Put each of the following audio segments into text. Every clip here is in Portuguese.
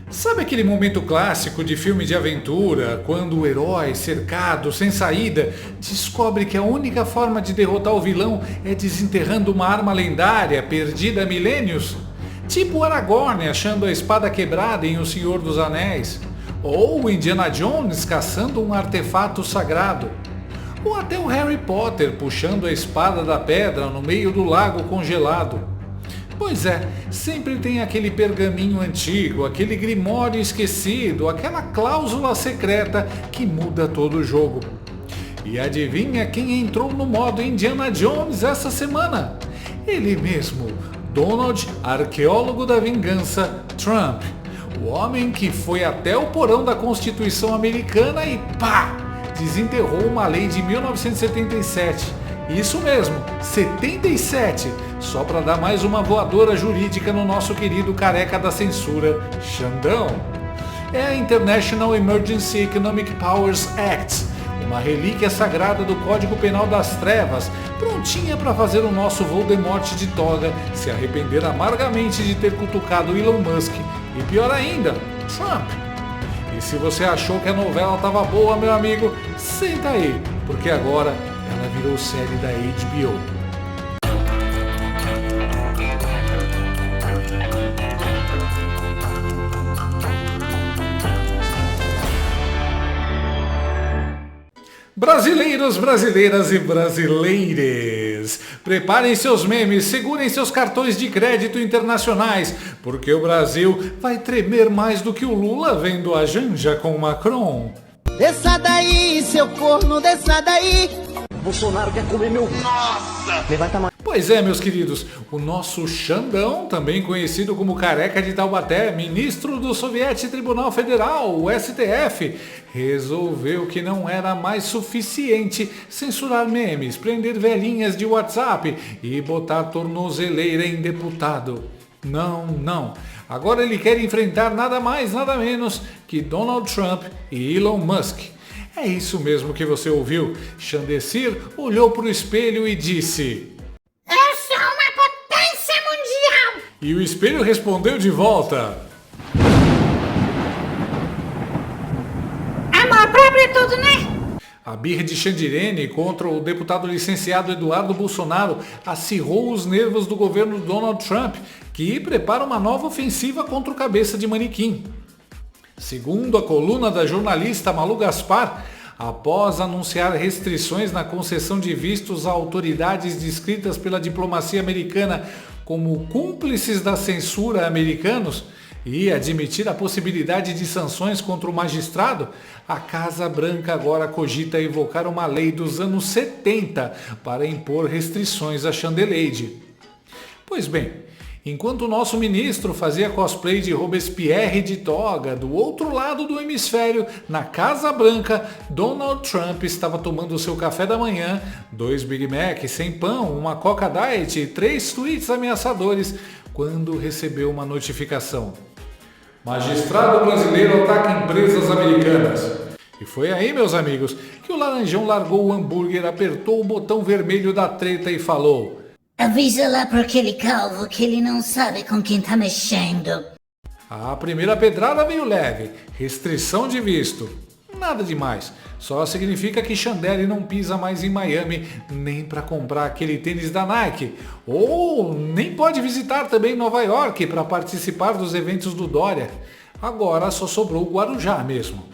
Sabe aquele momento clássico de filme de aventura, quando o herói, cercado, sem saída, descobre que a única forma de derrotar o vilão é desenterrando uma arma lendária perdida há milênios? Tipo Aragorn achando a espada quebrada em O Senhor dos Anéis, ou Indiana Jones caçando um artefato sagrado, ou até o Harry Potter puxando a espada da pedra no meio do lago congelado. Pois é, sempre tem aquele pergaminho antigo, aquele grimório esquecido, aquela cláusula secreta que muda todo o jogo. E adivinha quem entrou no modo Indiana Jones essa semana? Ele mesmo, Donald, arqueólogo da vingança, Trump. O homem que foi até o porão da Constituição Americana e pá! Desenterrou uma lei de 1977. Isso mesmo, 77, só para dar mais uma voadora jurídica no nosso querido careca da censura, Xandão. É a International Emergency Economic Powers Act, uma relíquia sagrada do Código Penal das Trevas, prontinha para fazer o nosso Voldemort de toga se arrepender amargamente de ter cutucado Elon Musk e, pior ainda, Trump. E se você achou que a novela estava boa, meu amigo, senta aí, porque agora ela virou série da HBO. Brasileiros, brasileiras e brasileires, preparem seus memes, segurem seus cartões de crédito internacionais, porque o Brasil vai tremer mais do que o Lula vendo a Janja com o Macron. Desça daí, seu corno, desça daí. Bolsonaro quer comer meu... Nossa! Levanta mais. Pois é, meus queridos, o nosso Xandão, também conhecido como Careca de Taubaté, ministro do Soviético Tribunal Federal, o STF, resolveu que não era mais suficiente censurar memes, prender velhinhas de WhatsApp e botar tornozeleira em deputado. Não, não. Agora ele quer enfrentar nada mais, nada menos que Donald Trump e Elon Musk. É isso mesmo que você ouviu. Xandecir olhou para o espelho e disse: "Eu sou uma potência mundial!" E o espelho respondeu de volta: "Amor próprio é tudo, né?" A birra de Xandirene contra o deputado licenciado Eduardo Bolsonaro acirrou os nervos do governo Donald Trump, que prepara uma nova ofensiva contra o cabeça de manequim. Segundo a coluna da jornalista Malu Gaspar, após anunciar restrições na concessão de vistos a autoridades descritas pela diplomacia americana como cúmplices da censura americanos e admitir a possibilidade de sanções contra o magistrado, a Casa Branca agora cogita evocar uma lei dos anos 70 para impor restrições à Chandeleide. Pois bem, enquanto o nosso ministro fazia cosplay de Robespierre de toga do outro lado do hemisfério, na Casa Branca, Donald Trump estava tomando seu café da manhã, 2 Big Mac sem pão, uma Coca Diet e 3 tweets ameaçadores, quando recebeu uma notificação. Magistrado brasileiro ataca empresas americanas. E foi aí, meus amigos, que o laranjão largou o hambúrguer, apertou o botão vermelho da treta e falou: "Avisa lá para aquele calvo que ele não sabe com quem tá mexendo." A primeira pedrada veio leve, restrição de visto. Nada demais, só significa que Chandelle não pisa mais em Miami nem para comprar aquele tênis da Nike, ou nem pode visitar também Nova York para participar dos eventos do Dória. Agora só sobrou o Guarujá mesmo.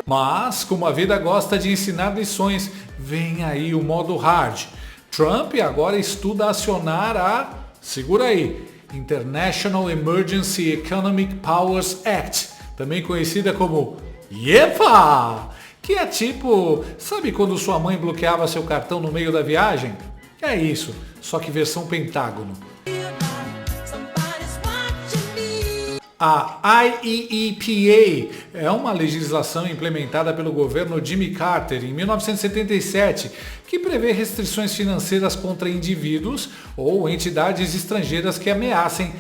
Mas, como a vida gosta de ensinar lições, vem aí o modo hard. Trump agora estuda acionar a, segura aí, International Emergency Economic Powers Act, também conhecida como IEPA, que é tipo, sabe quando sua mãe bloqueava seu cartão no meio da viagem? É isso, só que versão Pentágono. A IEEPA é uma legislação implementada pelo governo Jimmy Carter em 1977 que prevê restrições financeiras contra indivíduos ou entidades estrangeiras que ameacem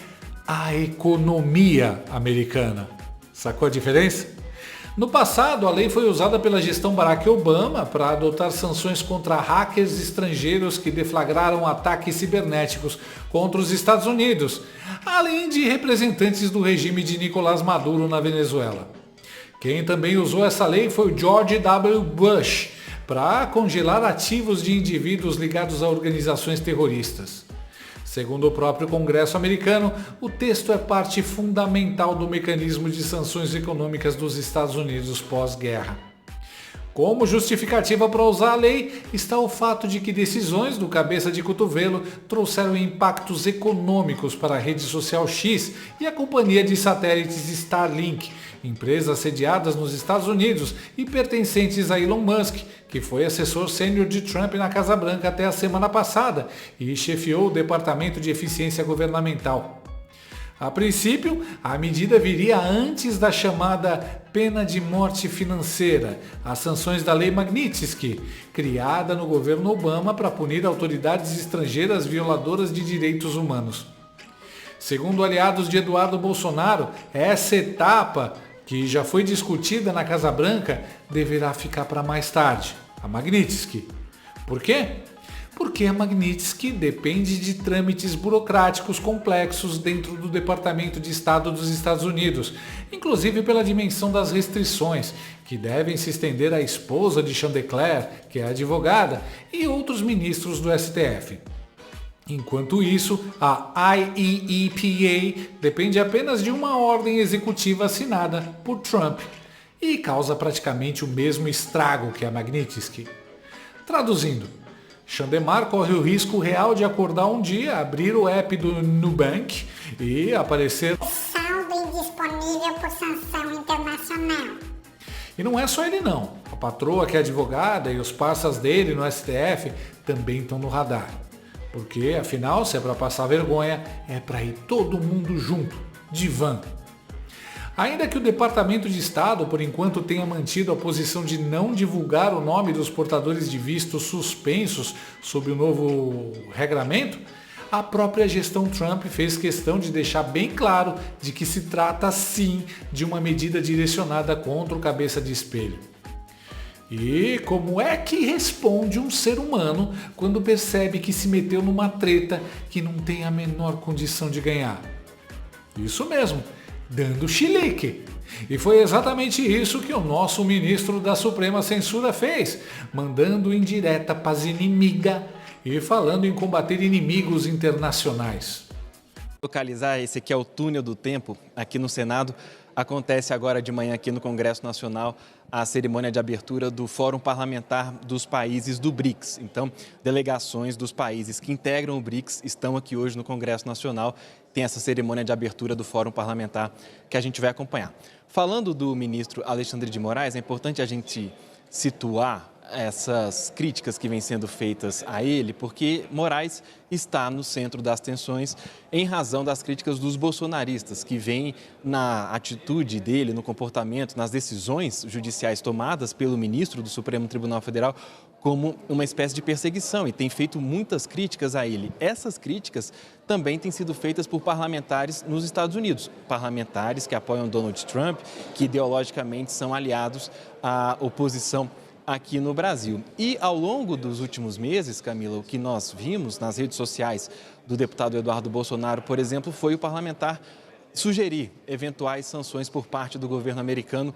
a economia americana. Sacou a diferença? No passado, a lei foi usada pela gestão Barack Obama para adotar sanções contra hackers estrangeiros que deflagraram ataques cibernéticos contra os Estados Unidos, além de representantes do regime de Nicolás Maduro na Venezuela. Quem também usou essa lei foi o George W. Bush, para congelar ativos de indivíduos ligados a organizações terroristas. Segundo o próprio Congresso americano, o texto é parte fundamental do mecanismo de sanções econômicas dos Estados Unidos pós-guerra. Como justificativa para usar a lei está o fato de que decisões do cabeça de cotovelo trouxeram impactos econômicos para a rede social X e a companhia de satélites Starlink, empresas sediadas nos Estados Unidos e pertencentes a Elon Musk, que foi assessor sênior de Trump na Casa Branca até a semana passada e chefiou o Departamento de Eficiência Governamental. A princípio, a medida viria antes da chamada pena de morte financeira, as sanções da Lei Magnitsky, criada no governo Obama para punir autoridades estrangeiras violadoras de direitos humanos. Segundo aliados de Eduardo Bolsonaro, essa etapa, que já foi discutida na Casa Branca, deverá ficar para mais tarde, a Magnitsky. Por quê? Porque a Magnitsky depende de trâmites burocráticos complexos dentro do Departamento de Estado dos Estados Unidos, inclusive pela dimensão das restrições, que devem se estender à esposa de Chanticleer, que é advogada, e outros ministros do STF. Enquanto isso, a IEEPA depende apenas de uma ordem executiva assinada por Trump e causa praticamente o mesmo estrago que a Magnitsky. Traduzindo, Chandemar corre o risco real de acordar um dia, abrir o app do Nubank e aparecer saldo indisponível por sanção internacional. E não é só ele não. A patroa que é advogada e os parceiros dele no STF também estão no radar. Porque, afinal, se é para passar vergonha, é para ir todo mundo junto, de van. Ainda que o Departamento de Estado, por enquanto, tenha mantido a posição de não divulgar o nome dos portadores de vistos suspensos sob o novo regramento, a própria gestão Trump fez questão de deixar bem claro de que se trata, sim, de uma medida direcionada contra o cabeça de espelho. E como é que responde um ser humano quando percebe que se meteu numa treta que não tem a menor condição de ganhar? Isso mesmo, dando chilique. E foi exatamente isso que o nosso ministro da Suprema Censura fez, mandando indireta para as inimigas e falando em combater inimigos internacionais. Localizar esse aqui é o túnel do tempo aqui no Senado. Acontece agora de manhã aqui no Congresso Nacional a cerimônia de abertura do Fórum Parlamentar dos Países do BRICS. Então, delegações dos países que integram o BRICS estão aqui hoje no Congresso Nacional. Tem essa cerimônia de abertura do Fórum Parlamentar que a gente vai acompanhar. Falando do ministro Alexandre de Moraes, é importante a gente situar essas críticas que vêm sendo feitas a ele, porque Moraes está no centro das tensões em razão das críticas dos bolsonaristas, que vêm na atitude dele, no comportamento, nas decisões judiciais tomadas pelo ministro do Supremo Tribunal Federal como uma espécie de perseguição e tem feito muitas críticas a ele. Essas críticas também têm sido feitas por parlamentares nos Estados Unidos, parlamentares que apoiam Donald Trump, que ideologicamente são aliados à oposição aqui no Brasil. E ao longo dos últimos meses, Camila, o que nós vimos nas redes sociais do deputado Eduardo Bolsonaro, por exemplo, foi o parlamentar sugerir eventuais sanções por parte do governo americano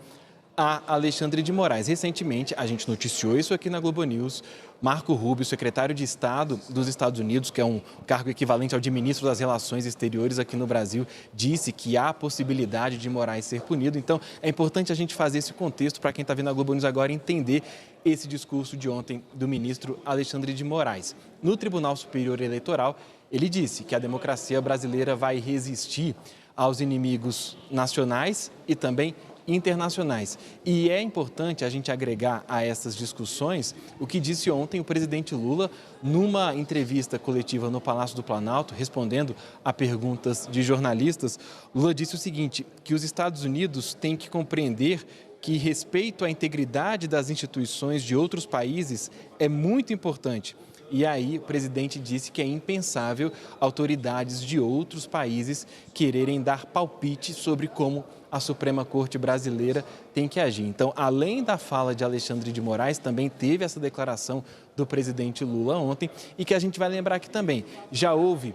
a Alexandre de Moraes. Recentemente, a gente noticiou isso aqui na Globo News. Marco Rubio, secretário de Estado dos Estados Unidos, que é um cargo equivalente ao de ministro das Relações Exteriores aqui no Brasil, disse que há a possibilidade de Moraes ser punido. Então, é importante a gente fazer esse contexto para quem está vendo a Globo News agora entender esse discurso de ontem do ministro Alexandre de Moraes. No Tribunal Superior Eleitoral, ele disse que a democracia brasileira vai resistir aos inimigos nacionais e também internacionais. E é importante a gente agregar a essas discussões o que disse ontem o presidente Lula numa entrevista coletiva no Palácio do Planalto, respondendo a perguntas de jornalistas. Lula disse o seguinte, que os Estados Unidos têm que compreender que respeito à integridade das instituições de outros países é muito importante E aí o presidente disse que é impensável autoridades de outros países quererem dar palpite sobre como a Suprema Corte brasileira tem que agir. Então, além da fala de Alexandre de Moraes, também teve essa declaração do presidente Lula ontem e que a gente vai lembrar aqui também. Já houve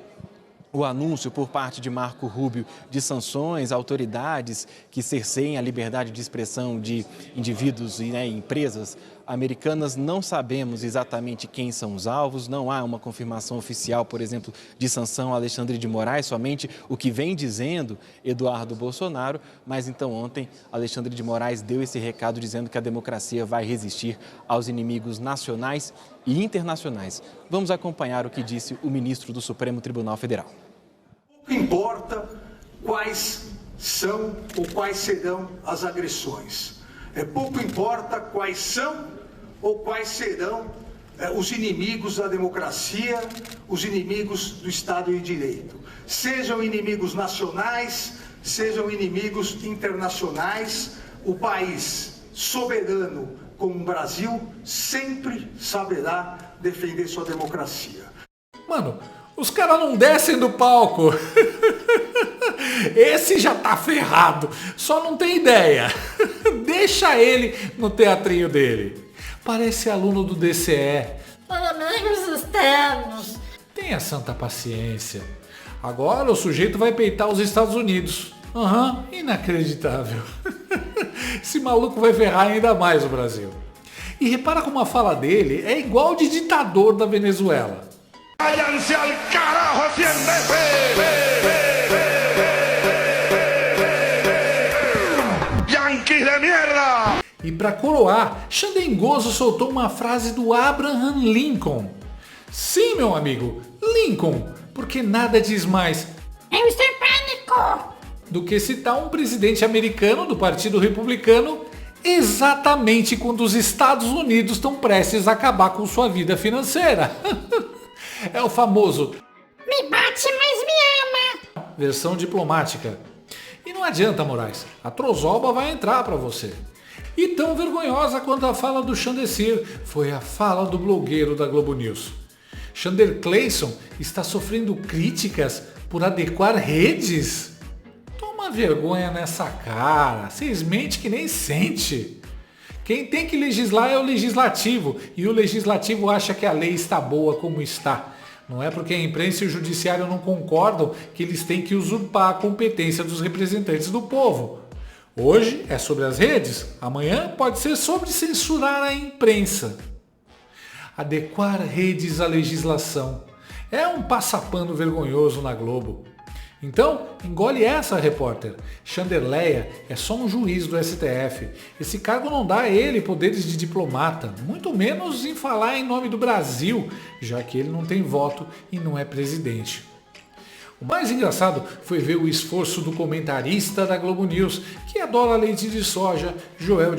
o anúncio por parte de Marco Rubio de sanções a autoridades que cerceiem a liberdade de expressão de indivíduos e empresas americanas. Não sabemos exatamente quem são os alvos, não há uma confirmação oficial, por exemplo, de sanção a Alexandre de Moraes, somente o que vem dizendo Eduardo Bolsonaro. Mas então ontem Alexandre de Moraes deu esse recado dizendo que a democracia vai resistir aos inimigos nacionais e internacionais. Vamos acompanhar o que disse o ministro do Supremo Tribunal Federal. Pouco importa quais são ou quais serão as agressões. Pouco importa quais são ou quais serão os inimigos da democracia, os inimigos do Estado de Direito. Sejam inimigos nacionais, sejam inimigos internacionais, o país soberano como o Brasil sempre saberá defender sua democracia. Mano, os caras não descem do palco. Esse já tá ferrado, só não tem ideia. Deixa ele no teatrinho dele. Parece aluno do DCE. Amigos externos. Tenha santa paciência. Agora o sujeito vai peitar os Estados Unidos. Inacreditável. Esse maluco vai ferrar ainda mais o Brasil. E repara como a fala dele é igual de ditador da Venezuela. ¡Váyanse al carajo, 100 veces! ¡Yanquis de mierda! E para coroar, Xandengoso soltou uma frase do Abraham Lincoln. Sim, meu amigo, Lincoln, porque nada diz mais Eu estou em pânico! do que citar um presidente americano do Partido Republicano exatamente quando os Estados Unidos estão prestes a acabar com sua vida financeira. É o famoso Me bate, mas me ama! versão diplomática. E não adianta, Moraes, a trozoba vai entrar para você. E tão vergonhosa quanto a fala do Xandecir foi a fala do blogueiro da Globo News. Xander Clayson está sofrendo críticas por adequar redes? Toma vergonha nessa cara, vocês mentem que nem sente. Quem tem que legislar é o legislativo, e o legislativo acha que a lei está boa como está. Não é porque a imprensa e o judiciário não concordam que eles têm que usurpar a competência dos representantes do povo. Hoje é sobre as redes, amanhã pode ser sobre censurar a imprensa. Adequar redes à legislação é um passapano vergonhoso na Globo. Então, engole essa, repórter. Chanderleia é só um juiz do STF. Esse cargo não dá a ele poderes de diplomata, muito menos em falar em nome do Brasil, já que ele não tem voto e não é presidente. O mais engraçado foi ver o esforço do comentarista da Globo News, que adora leite de soja, Joel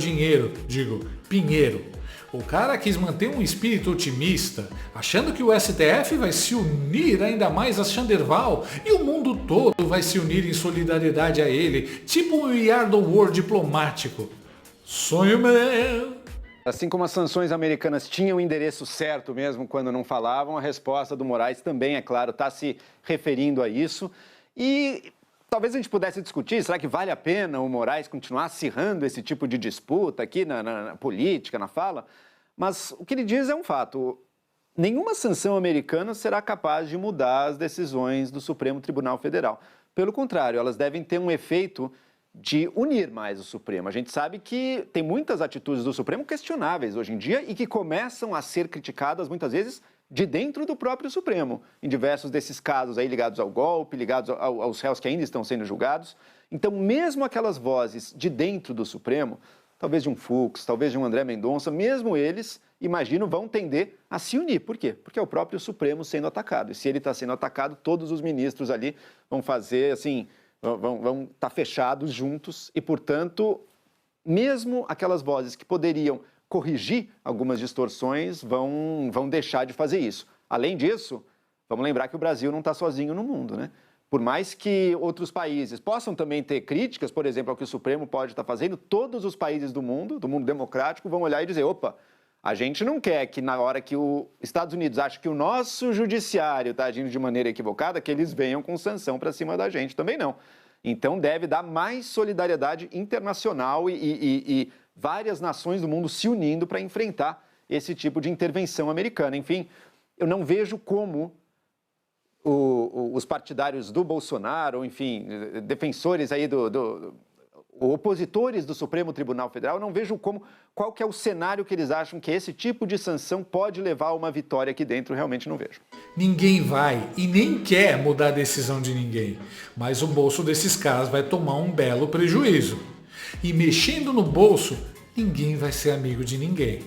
Pinheiro. O cara quis manter um espírito otimista, achando que o STF vai se unir ainda mais a Xanderval e o mundo todo vai se unir em solidariedade a ele, tipo um We Are the World diplomático. Sonho meu! Assim como as sanções americanas tinham o endereço certo mesmo quando não falavam, a resposta do Moraes também, é claro, está se referindo a isso. E talvez a gente pudesse discutir, será que vale a pena o Moraes continuar acirrando esse tipo de disputa aqui na política, na fala? Mas o que ele diz é um fato. Nenhuma sanção americana será capaz de mudar as decisões do Supremo Tribunal Federal. Pelo contrário, elas devem ter um efeito de unir mais o Supremo. A gente sabe que tem muitas atitudes do Supremo questionáveis hoje em dia e que começam a ser criticadas muitas vezes de dentro do próprio Supremo, em diversos desses casos aí ligados ao golpe, ligados aos réus que ainda estão sendo julgados. Então, mesmo aquelas vozes de dentro do Supremo, talvez de um Fux, talvez de um André Mendonça, mesmo eles, imagino, vão tender a se unir. Por quê? Porque é o próprio Supremo sendo atacado. E se ele está sendo atacado, todos os ministros ali vão fazer, assim, vão estar fechados juntos e, portanto, mesmo aquelas vozes que poderiam corrigir algumas distorções vão deixar de fazer isso. Além disso, vamos lembrar que o Brasil não está sozinho no mundo, né? Por mais que outros países possam também ter críticas, por exemplo, ao que o Supremo pode estar fazendo, todos os países do mundo democrático, vão olhar e dizer, opa, A gente não quer que na hora que os Estados Unidos acham que o nosso judiciário está agindo de maneira equivocada, que eles venham com sanção para cima da gente, também não. Então deve dar mais solidariedade internacional e várias nações do mundo se unindo para enfrentar esse tipo de intervenção americana. Enfim, eu não vejo como os partidários do Bolsonaro, ou enfim, defensores aí opositores do Supremo Tribunal Federal, eu não vejo qual que é o cenário que eles acham que esse tipo de sanção pode levar a uma vitória aqui dentro, realmente não vejo. Ninguém vai e nem quer mudar a decisão de ninguém, mas o bolso desses caras vai tomar um belo prejuízo. E mexendo no bolso, ninguém vai ser amigo de ninguém.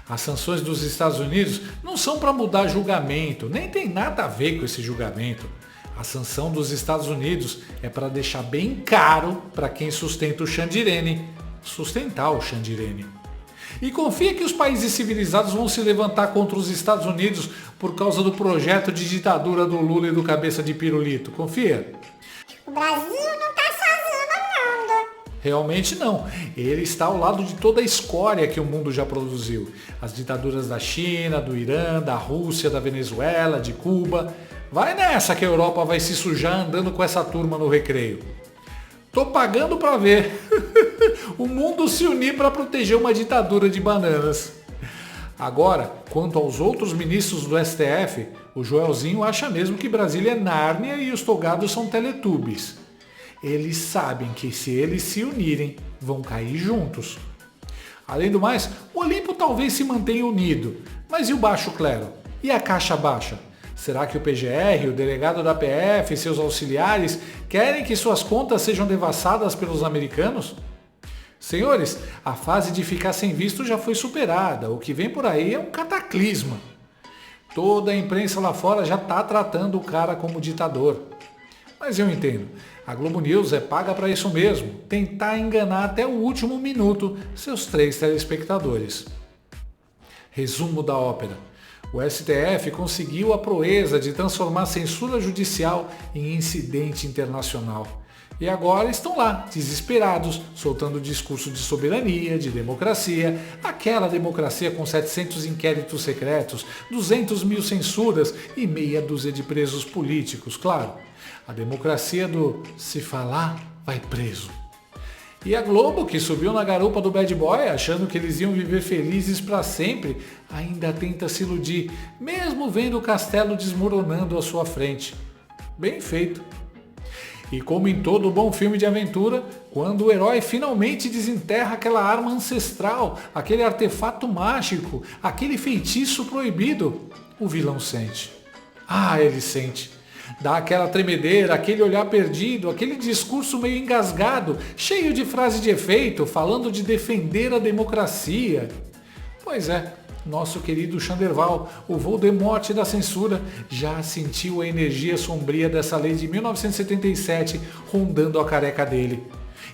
As sanções dos Estados Unidos não são para mudar julgamento, nem tem nada a ver com esse julgamento. A sanção dos Estados Unidos é para deixar bem caro para quem sustenta o Xandirene, sustentar o Xandirene. E confia que os países civilizados vão se levantar contra os Estados Unidos por causa do projeto de ditadura do Lula e do cabeça de pirulito. Confia? O Brasil não está sozinho no mundo. Realmente não. Ele está ao lado de toda a escória que o mundo já produziu. As ditaduras da China, do Irã, da Rússia, da Venezuela, de Cuba. Vai nessa que a Europa vai se sujar andando com essa turma no recreio. Tô pagando para ver. O mundo se unir para proteger uma ditadura de bananas. Agora, quanto aos outros ministros do STF, o Joelzinho acha mesmo que Brasília é Nárnia e os togados são Teletubbies. Eles sabem que se eles se unirem, vão cair juntos. Além do mais, o Olimpo talvez se mantenha unido. Mas e o baixo clero? E a caixa baixa? Será que o PGR, o delegado da PF e seus auxiliares querem que suas contas sejam devassadas pelos americanos? Senhores, a fase de ficar sem visto já foi superada. O que vem por aí é um cataclisma. Toda a imprensa lá fora já está tratando o cara como ditador. Mas eu entendo. A Globo News é paga para isso mesmo. Tentar enganar até o último minuto seus 3 telespectadores. Resumo da ópera. O STF conseguiu a proeza de transformar a censura judicial em incidente internacional. E agora estão lá, desesperados, soltando discurso de soberania, de democracia, aquela democracia com 700 inquéritos secretos, 200 mil censuras e meia dúzia de presos políticos, claro. A democracia do se falar, vai preso. E a Globo, que subiu na garupa do Bad Boy, achando que eles iam viver felizes para sempre, ainda tenta se iludir, mesmo vendo o castelo desmoronando à sua frente. Bem feito. E como em todo bom filme de aventura, quando o herói finalmente desenterra aquela arma ancestral, aquele artefato mágico, aquele feitiço proibido, o vilão sente. Ah, ele sente. Dá aquela tremedeira, aquele olhar perdido, aquele discurso meio engasgado, cheio de frase de efeito, falando de defender a democracia. Pois é, nosso querido Chanderval, o Voldemort da censura, já sentiu a energia sombria dessa lei de 1977 rondando a careca dele.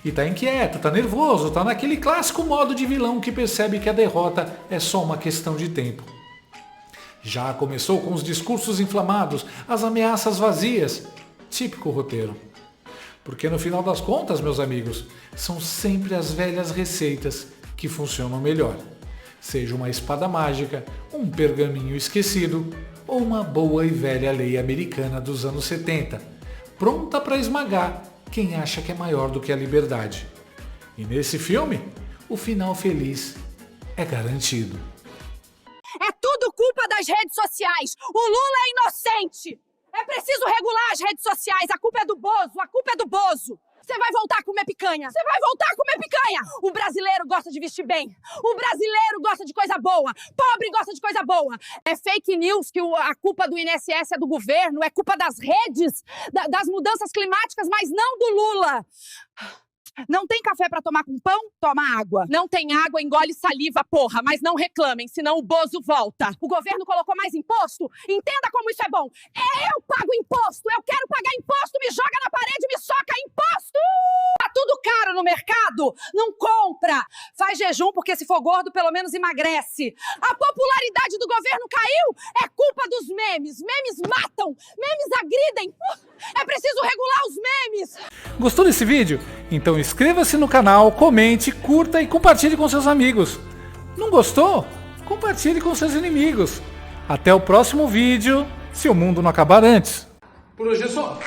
E tá inquieto, tá nervoso, tá naquele clássico modo de vilão que percebe que a derrota é só uma questão de tempo. Já começou com os discursos inflamados, as ameaças vazias. Típico roteiro. Porque no final das contas, meus amigos, são sempre as velhas receitas que funcionam melhor. Seja uma espada mágica, um pergaminho esquecido ou uma boa e velha lei americana dos anos 70, pronta para esmagar quem acha que é maior do que a liberdade. E nesse filme, o final feliz é garantido. É tudo culpa das redes sociais. O Lula é inocente. É preciso regular as redes sociais. A culpa é do Bozo. A culpa é do Bozo. Você vai voltar a comer picanha. Você vai voltar a comer picanha. O brasileiro gosta de vestir bem. O brasileiro gosta de coisa boa. Pobre gosta de coisa boa. É fake news que a culpa do INSS é do governo. É culpa das redes, das mudanças climáticas, mas não do Lula. Não tem café pra tomar com pão? Toma água. Não tem água, engole saliva, porra. Mas não reclamem, senão o Bozo volta. O governo colocou mais imposto? Entenda como isso é bom. Eu pago imposto, eu quero pagar imposto. Me joga na parede, me soca imposto! Tá tudo caro no mercado? Não compra. Faz jejum, porque se for gordo, pelo menos emagrece. A popularidade do governo caiu? É culpa dos memes. Memes matam, memes agridem. É preciso regular os memes. Gostou desse vídeo? Então inscreva-se no canal, comente, curta e compartilhe com seus amigos. Não gostou? compartilhe com seus inimigos. Até o próximo vídeo, se o mundo não acabar antes. Por hoje é só.